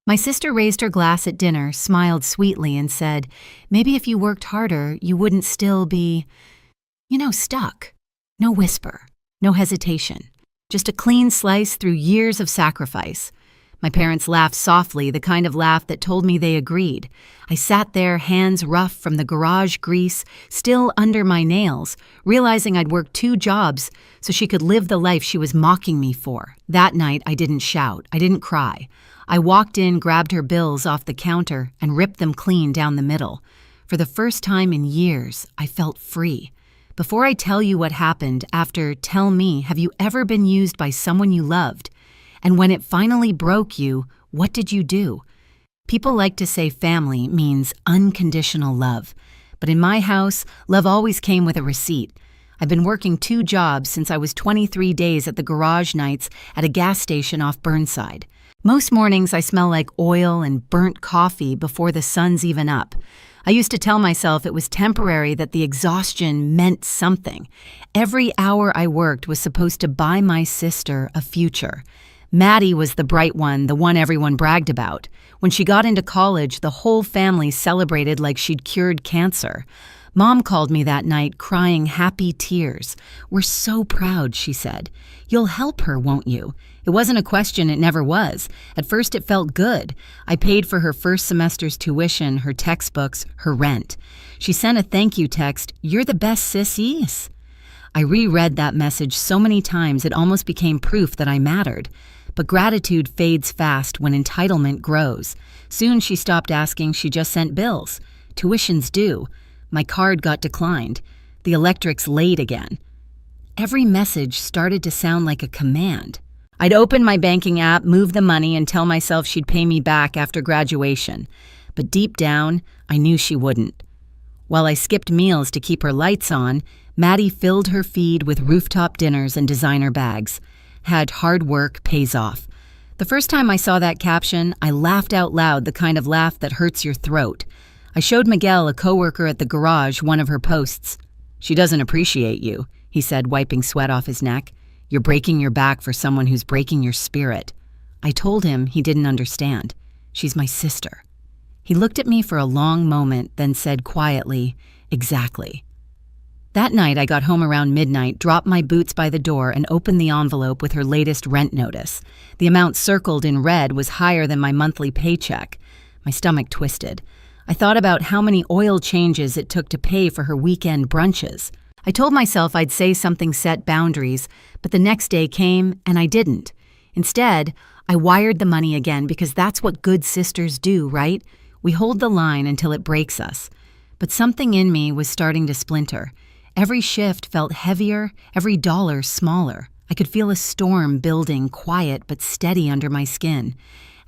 My sister raised her glass at dinner, smiled sweetly, and said, "Maybe if you worked harder, you wouldn't still be, stuck." No whisper, no hesitation, just a clean slice through years of sacrifice. My parents laughed softly, the kind of laugh that told me they agreed. I sat there, hands rough from the garage grease, still under my nails, realizing I'd worked 2 jobs so she could live the life she was mocking me for. That night, I didn't shout. I didn't cry. I walked in, grabbed her bills off the counter, and ripped them clean down the middle. For the first time in years, I felt free. Before I tell you what happened, tell me, have you ever been used by someone you loved? And when it finally broke you, what did you do? People like to say family means unconditional love. But in my house, love always came with a receipt. I've been working 2 jobs since I was 23 days at the garage nights at a gas station off Burnside. Most mornings I smell like oil and burnt coffee before the sun's even up. I used to tell myself it was temporary, that the exhaustion meant something. Every hour I worked was supposed to buy my sister a future. Maddie was the bright one, the one everyone bragged about. When she got into college, the whole family celebrated like she'd cured cancer. Mom called me that night, crying happy tears. "We're so proud," she said. "You'll help her, won't you?" It wasn't a question, it never was. At first it felt good. I paid for her first semester's tuition, her textbooks, her rent. She sent a thank you text, "You're the best sis is." I reread that message so many times it almost became proof that I mattered. But gratitude fades fast when entitlement grows. Soon she stopped asking, she just sent bills. Tuition's due. My card got declined. The electric's late again. Every message started to sound like a command. I'd open my banking app, move the money, and tell myself she'd pay me back after graduation. But deep down, I knew she wouldn't. While I skipped meals to keep her lights on, Maddie filled her feed with rooftop dinners and designer bags. Had hard work pays off. The first time I saw that caption, I laughed out loud, the kind of laugh that hurts your throat. I showed Miguel, a coworker at the garage, one of her posts. "She doesn't appreciate you," he said, wiping sweat off his neck. "You're breaking your back for someone who's breaking your spirit." I told him he didn't understand. "She's my sister." He looked at me for a long moment, then said quietly, "Exactly." That night, I got home around midnight, dropped my boots by the door, and opened the envelope with her latest rent notice. The amount circled in red was higher than my monthly paycheck. My stomach twisted. I thought about how many oil changes it took to pay for her weekend brunches. I told myself I'd say something, set boundaries, but the next day came and I didn't. Instead, I wired the money again because that's what good sisters do, right? We hold the line until it breaks us. But something in me was starting to splinter. Every shift felt heavier, every dollar smaller. I could feel a storm building, quiet but steady under my skin.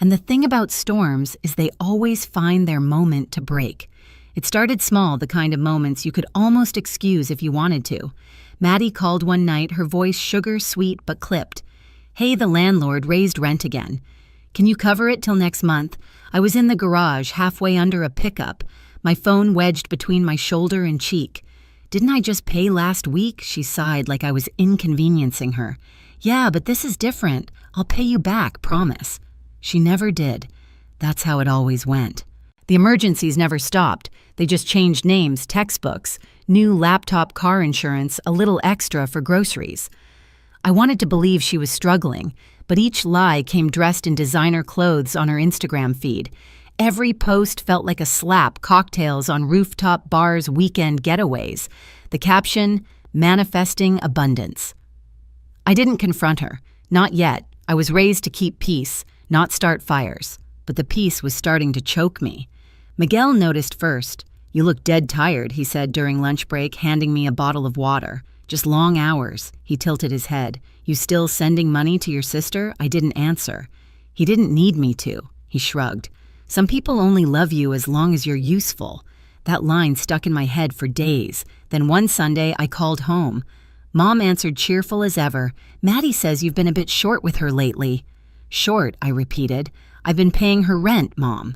And the thing about storms is they always find their moment to break. It started small, the kind of moments you could almost excuse if you wanted to. Maddie called one night, her voice sugar sweet but clipped. "Hey, the landlord raised rent again. Can you cover it till next month?" I was in the garage, halfway under a pickup, my phone wedged between my shoulder and cheek. "Didn't I just pay last week?" She sighed like I was inconveniencing her. "Yeah, but this is different. I'll pay you back, promise." She never did. That's how it always went. The emergencies never stopped. They just changed names, textbooks, new laptop, car insurance, a little extra for groceries. I wanted to believe she was struggling, but each lie came dressed in designer clothes on her Instagram feed. Every post felt like a slap, cocktails on rooftop bars, weekend getaways. The caption, "Manifesting abundance." I didn't confront her. Not yet. I was raised to keep peace, not start fires. But the peace was starting to choke me. Miguel noticed first. "You look dead tired," he said during lunch break, handing me a bottle of water. "Just long hours." He tilted his head. "You still sending money to your sister?" I didn't answer. He didn't need me to. He shrugged. "Some people only love you as long as you're useful." That line stuck in my head for days. Then one Sunday, I called home. Mom answered cheerful as ever. "Maddie says you've been a bit short with her lately." "Short," I repeated. "I've been paying her rent, Mom."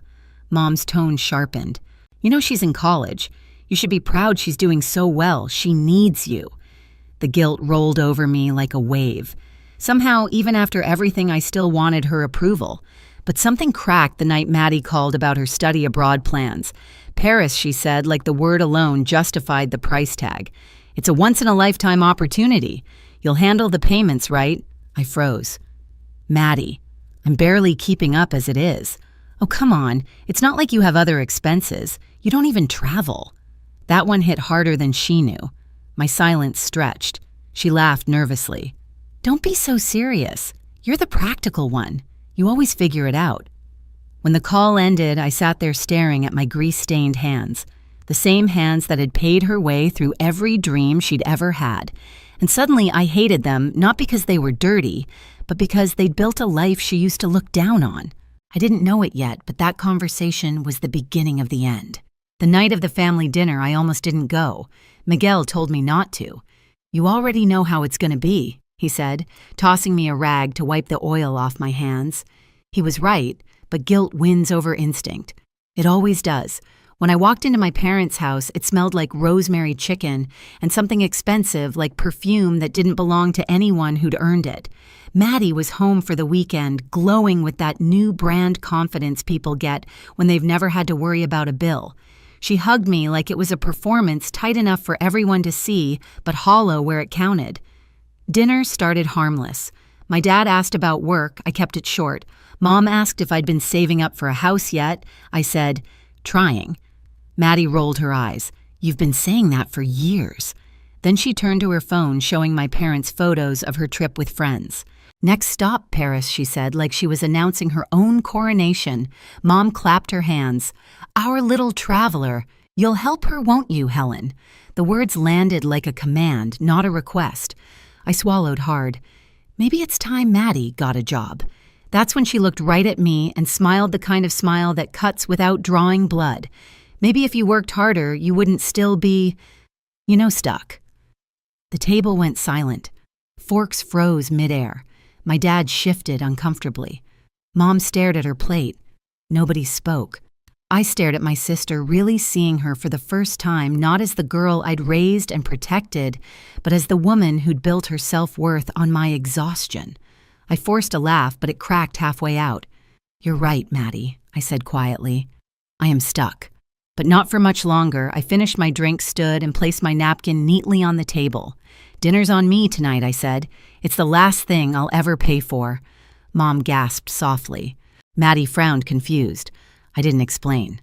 Mom's tone sharpened. "You know she's in college. You should be proud she's doing so well. She needs you." The guilt rolled over me like a wave. Somehow, even after everything, I still wanted her approval. But something cracked the night Maddie called about her study abroad plans. Paris, she said, like the word alone justified the price tag. It's a once-in-a-lifetime opportunity. You'll handle the payments, right? I froze. Maddie, I'm barely keeping up as it is. Oh, come on. It's not like you have other expenses. You don't even travel. That one hit harder than she knew. My silence stretched. She laughed nervously. Don't be so serious. You're the practical one. You always figure it out. When the call ended, I sat there staring at my grease-stained hands, the same hands that had paid her way through every dream she'd ever had. And suddenly I hated them, not because they were dirty, but because they'd built a life she used to look down on. I didn't know it yet, but that conversation was the beginning of the end. The night of the family dinner, I almost didn't go. Miguel told me not to. You already know how it's going to be, he said, tossing me a rag to wipe the oil off my hands. He was right, but guilt wins over instinct. It always does. When I walked into my parents' house, it smelled like rosemary chicken and something expensive like perfume that didn't belong to anyone who'd earned it. Maddie was home for the weekend, glowing with that new brand confidence people get when they've never had to worry about a bill. She hugged me like it was a performance tight enough for everyone to see, but hollow where it counted. Dinner started harmless. My dad asked about work. I kept it short. Mom asked if I'd been saving up for a house yet. I said, trying. Maddie rolled her eyes. You've been saying that for years. Then she turned to her phone, showing my parents photos of her trip with friends. Next stop, Paris, she said, like she was announcing her own coronation. Mom clapped her hands. Our little traveler. You'll help her, won't you, Helen? The words landed like a command, not a request. I swallowed hard. Maybe it's time Maddie got a job. That's when she looked right at me and smiled the kind of smile that cuts without drawing blood. Maybe if you worked harder, you wouldn't still be, stuck. The table went silent. Forks froze midair. My dad shifted uncomfortably. Mom stared at her plate. Nobody spoke. I stared at my sister, really seeing her for the first time, not as the girl I'd raised and protected, but as the woman who'd built her self-worth on my exhaustion. I forced a laugh, but it cracked halfway out. You're right, Maddie, I said quietly. I am stuck. But not for much longer. I finished my drink, stood, and placed my napkin neatly on the table. Dinner's on me tonight, I said. It's the last thing I'll ever pay for. Mom gasped softly. Maddie frowned, confused. I didn't explain.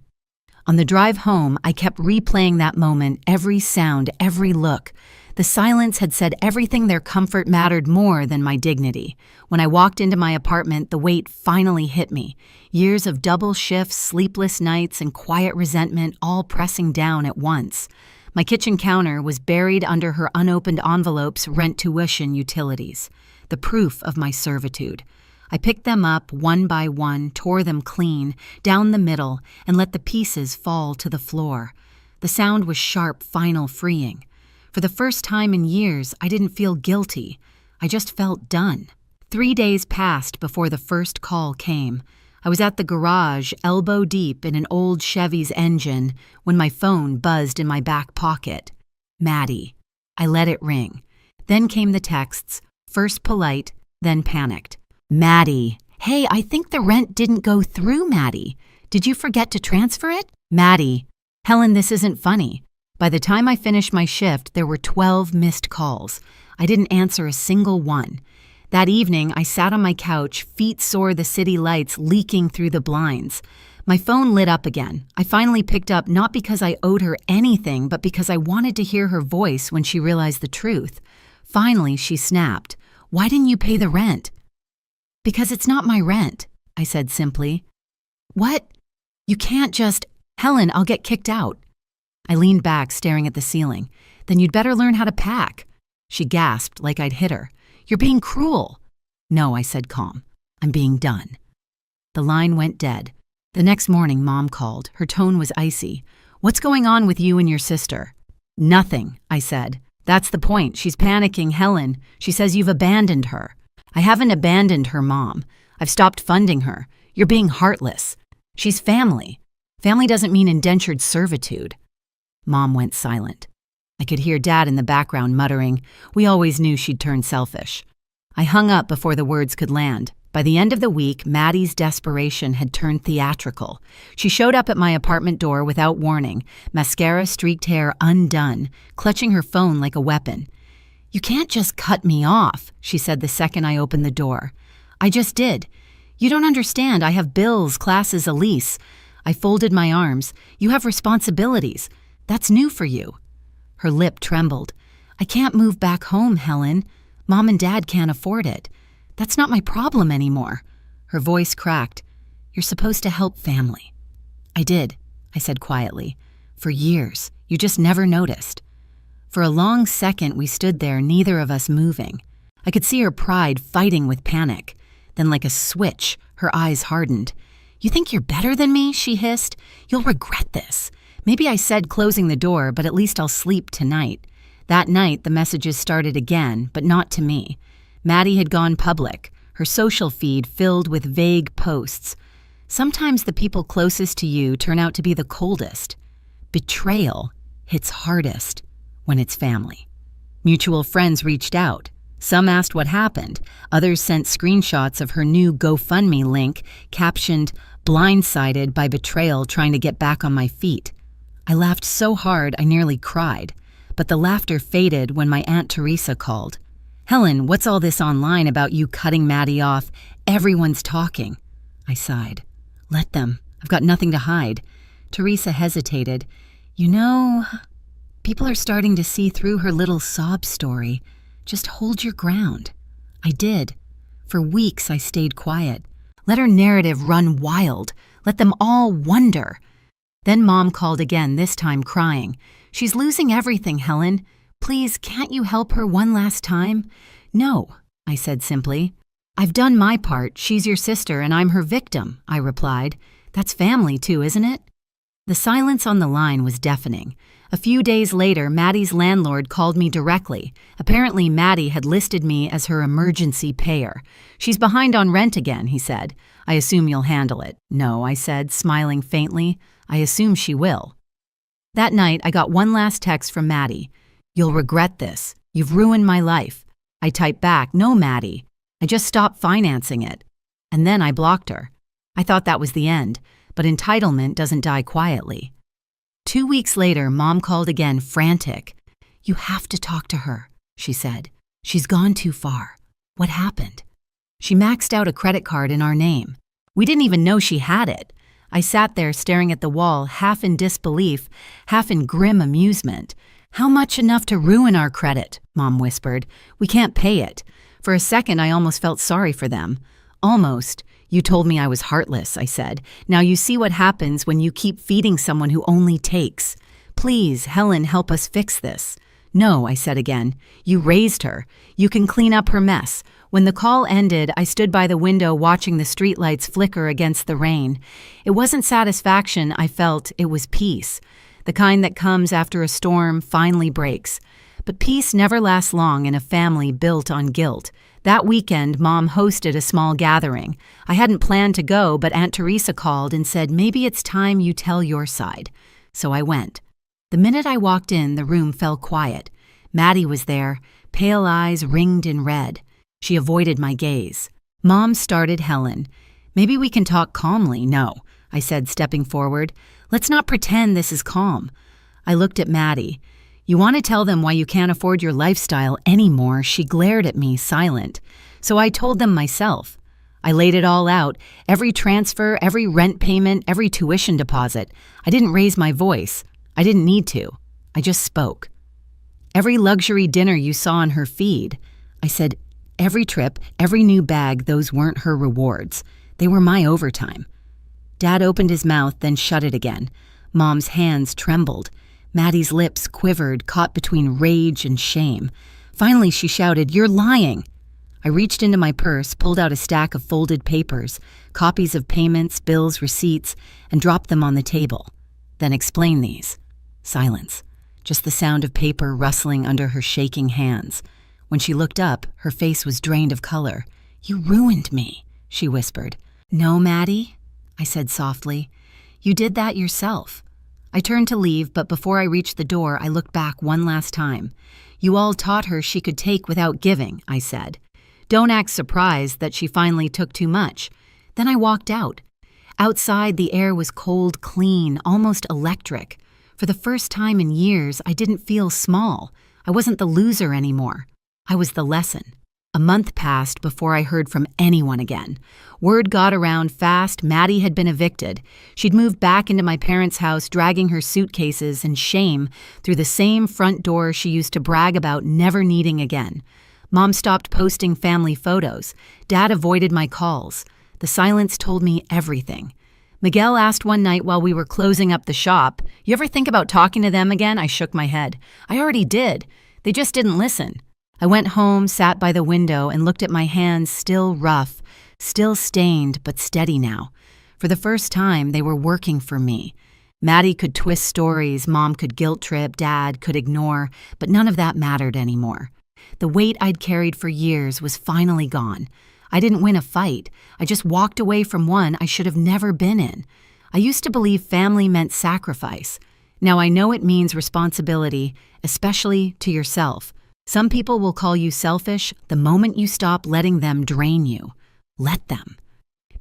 On the drive home, I kept replaying that moment, every sound, every look. The silence had said everything their comfort mattered more than my dignity. When I walked into my apartment, the weight finally hit me. Years of double shifts, sleepless nights, and quiet resentment all pressing down at once. My kitchen counter was buried under her unopened envelopes, rent, tuition, utilities. The proof of my servitude. I picked them up one by one, tore them clean, down the middle, and let the pieces fall to the floor. The sound was sharp, final, freeing. For the first time in years, I didn't feel guilty. I just felt done. 3 days passed before the first call came. I was at the garage, elbow deep in an old Chevy's engine, when my phone buzzed in my back pocket. Maddie. I let it ring. Then came the texts, first polite, then panicked. Maddie. Hey, I think the rent didn't go through, Maddie. Did you forget to transfer it? Maddie. Helen, this isn't funny. By the time I finished my shift, there were 12 missed calls. I didn't answer a single one. That evening, I sat on my couch, feet sore, the city lights leaking through the blinds. My phone lit up again. I finally picked up not because I owed her anything, but because I wanted to hear her voice when she realized the truth. Finally, she snapped. Why didn't you pay the rent? Because it's not my rent, I said simply. What? You can't just... Helen, I'll get kicked out. I leaned back, staring at the ceiling. Then you'd better learn how to pack. She gasped like I'd hit her. You're being cruel. No, I said calm. I'm being done. The line went dead. The next morning, Mom called. Her tone was icy. What's going on with you and your sister? Nothing, I said. That's the point. She's panicking, Helen. She says you've abandoned her. I haven't abandoned her, Mom. I've stopped funding her. You're being heartless. She's family. Family doesn't mean indentured servitude. Mom went silent. I could hear Dad in the background muttering, we always knew she'd turn selfish. I hung up before the words could land. By the end of the week, Maddie's desperation had turned theatrical. She showed up at my apartment door without warning, mascara streaked hair undone, clutching her phone like a weapon. "You can't just cut me off," she said the second I opened the door. "I just did. You don't understand. I have bills, classes, a lease." I folded my arms. "You have responsibilities. That's new for you." Her lip trembled. "I can't move back home, Helen. Mom and Dad can't afford it. That's not my problem anymore." Her voice cracked. "You're supposed to help family." "I did," I said quietly. "For years. You just never noticed." For a long second we stood there, neither of us moving. I could see her pride fighting with panic. Then like a switch, her eyes hardened. "You think you're better than me?" she hissed. "You'll regret this." Maybe I said closing the door, but at least I'll sleep tonight. That night the messages started again, but not to me. Maddie had gone public, her social feed filled with vague posts. Sometimes the people closest to you turn out to be the coldest. Betrayal hits hardest when it's family. Mutual friends reached out. Some asked what happened. Others sent screenshots of her new GoFundMe link captioned, "Blindsided by betrayal trying to get back on my feet." I laughed so hard I nearly cried, but the laughter faded when my Aunt Teresa called. "Helen, what's all this online about you cutting Maddie off? Everyone's talking." I sighed. "Let them. I've got nothing to hide." Teresa hesitated. "You know, people are starting to see through her little sob story. Just hold your ground." I did. For weeks I stayed quiet. Let her narrative run wild. Let them all wonder. Then Mom called again, this time crying. "She's losing everything, Helen. Please, can't you help her one last time?" "No," I said simply. "I've done my part. She's your sister and I'm her victim," I replied. "That's family too, isn't it?" The silence on the line was deafening. A few days later, Maddie's landlord called me directly. Apparently, Maddie had listed me as her emergency payer. "She's behind on rent again," he said. "I assume you'll handle it." "No," I said, smiling faintly. "I assume she will." That night, I got one last text from Maddie. "You'll regret this. You've ruined my life." I typed back, "No, Maddie. I just stopped financing it." And then I blocked her. I thought that was the end, but entitlement doesn't die quietly. 2 weeks later, Mom called again, frantic. "You have to talk to her," she said. "She's gone too far." "What happened?" "She maxed out a credit card in our name. We didn't even know she had it." I sat there staring at the wall, half in disbelief, half in grim amusement. "How much enough to ruin our credit?" Mom whispered. "We can't pay it." For a second, I almost felt sorry for them. "Almost. You told me I was heartless," I said. "Now you see what happens when you keep feeding someone who only takes. Please, Helen, help us fix this." "No," I said again. "You raised her. You can clean up her mess." When the call ended, I stood by the window watching the streetlights flicker against the rain. It wasn't satisfaction I felt, it was peace. The kind that comes after a storm finally breaks. But peace never lasts long in a family built on guilt. That weekend, Mom hosted a small gathering. I hadn't planned to go, but Aunt Teresa called and said, "Maybe it's time you tell your side." So I went. The minute I walked in, the room fell quiet. Maddie was there, pale eyes ringed in red. She avoided my gaze. Mom started Helen. "Maybe we can talk calmly." "No," I said, stepping forward. "Let's not pretend this is calm." I looked at Maddie. "You want to tell them why you can't afford your lifestyle anymore?" She glared at me, silent. So I told them myself. I laid it all out, every transfer, every rent payment, every tuition deposit. I didn't raise my voice. I didn't need to. I just spoke. "Every luxury dinner you saw on her feed," I said, "every trip, every new bag, those weren't her rewards. They were my overtime." Dad opened his mouth, then shut it again. Mom's hands trembled. Maddie's lips quivered, caught between rage and shame. Finally, she shouted, "You're lying!" I reached into my purse, pulled out a stack of folded papers, copies of payments, bills, receipts, and dropped them on the table. "Then explain these." Silence. Just the sound of paper rustling under her shaking hands. When she looked up, her face was drained of color. "You ruined me," she whispered. "No, Maddie," I said softly. "You did that yourself." I turned to leave, but before I reached the door, I looked back one last time. "You all taught her she could take without giving," I said. Don't act surprised that she finally took too much. Then I walked out. Outside, the air was cold, clean, almost electric. For the first time in years, I didn't feel small. I wasn't the loser anymore. I was the lesson. A month passed before I heard from anyone again. Word got around fast Maddie had been evicted. She'd moved back into my parents' house, dragging her suitcases and shame through the same front door she used to brag about never needing again. Mom stopped posting family photos. Dad avoided my calls. The silence told me everything. Miguel asked one night while we were closing up the shop, "You ever think about talking to them again?" I shook my head. "I already did. They just didn't listen." I went home, sat by the window, and looked at my hands, still rough, still stained, but steady now. For the first time, they were working for me. Maddie could twist stories, Mom could guilt trip, Dad could ignore, but none of that mattered anymore. The weight I'd carried for years was finally gone. I didn't win a fight. I just walked away from one I should have never been in. I used to believe family meant sacrifice. Now I know it means responsibility, especially to yourself. Some people will call you selfish the moment you stop letting them drain you. Let them.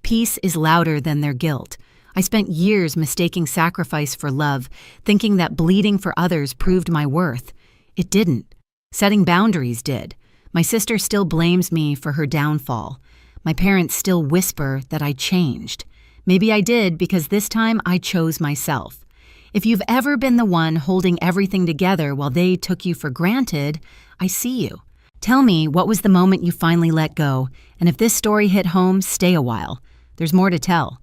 Peace is louder than their guilt. I spent years mistaking sacrifice for love, thinking that bleeding for others proved my worth. It didn't. Setting boundaries did. My sister still blames me for her downfall. My parents still whisper that I changed. Maybe I did because this time I chose myself. If you've ever been the one holding everything together while they took you for granted, I see you. Tell me, what was the moment you finally let go? And if this story hit home, stay a while. There's more to tell.